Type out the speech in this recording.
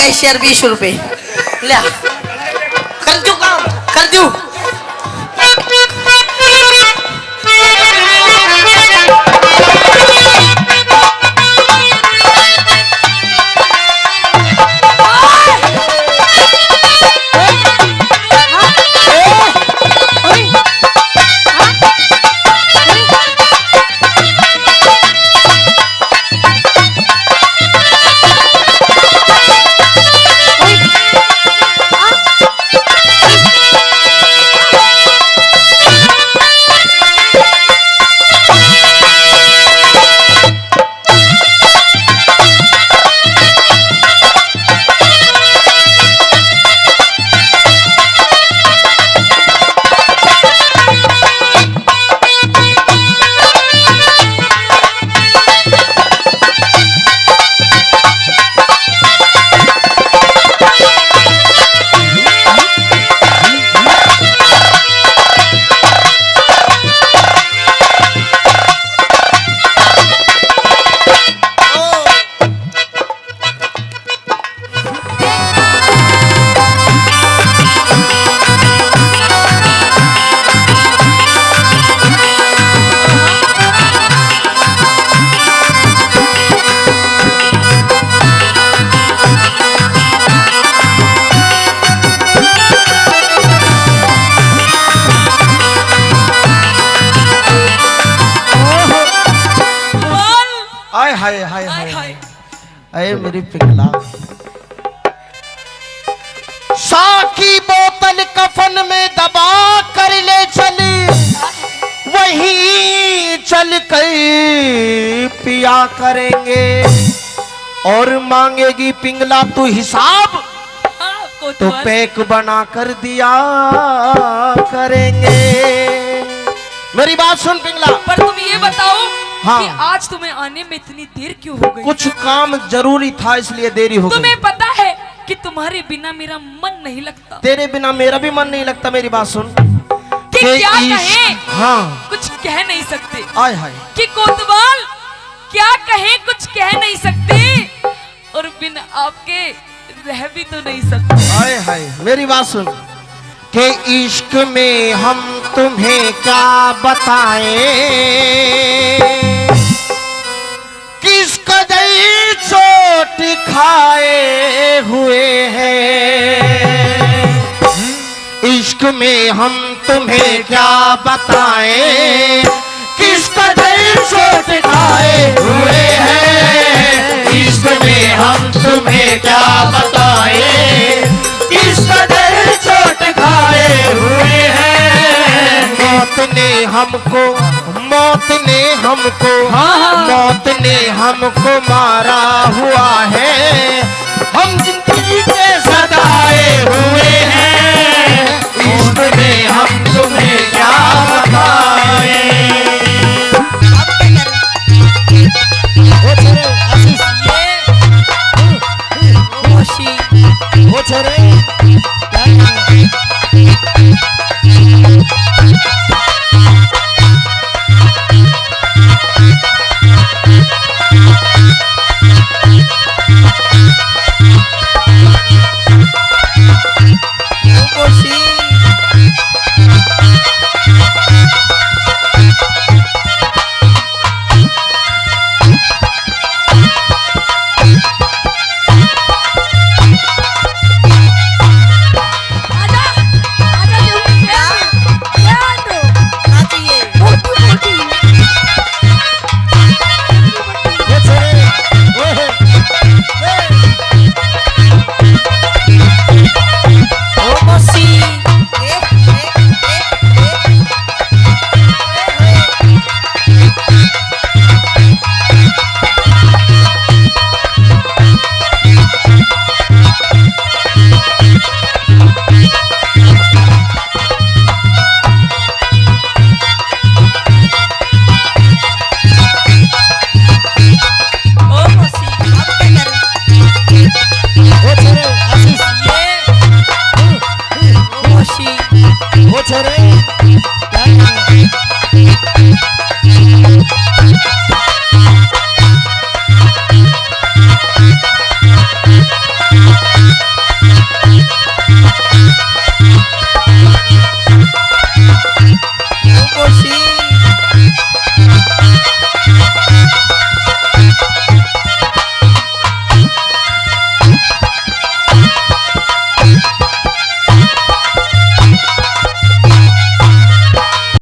Cashier 20 रुपए ले कर दू काम कर दू। हाय हाय हाय हाय अरे मेरी पिघला साकी बोतल कफन में दबा कर ले चली, वहीं चल कर पिया करेंगे और मांगेगी पिंगला तू हिसाब तो पैक बना कर दिया करेंगे। मेरी बात सुन पिंगला। पर तुम ये बताओ हाँ। कि आज तुम्हें आने में इतनी देर क्यों हो गई? कुछ काम जरूरी था इसलिए देरी हो गई। तुम्हें पता है कि तुम्हारे बिना मेरा मन नहीं लगता। तेरे बिना मेरा भी मन नहीं लगता। मेरी बात सुन कि क्या कहें? हाँ कुछ कह नहीं सकते। आय हाय कि कोतवाल क्या कहें, कुछ कह नहीं सकते और बिन आपके रह भी तो नहीं सकते। आय हाय मेरी बात सुन कि इश्क में हम तुम्हें क्या बताएं, किस कदर चोट खाए हुए हैं। इश्क में हम तुम्हें क्या बताएं, किस कदर चोट खाए हुए हैं। इश्क में हम तुम्हें क्या बताएं, किस कदर चोट खाए हुए हैं। मौत ने हमको, मौत ने हमको, मौत ने हमको मारा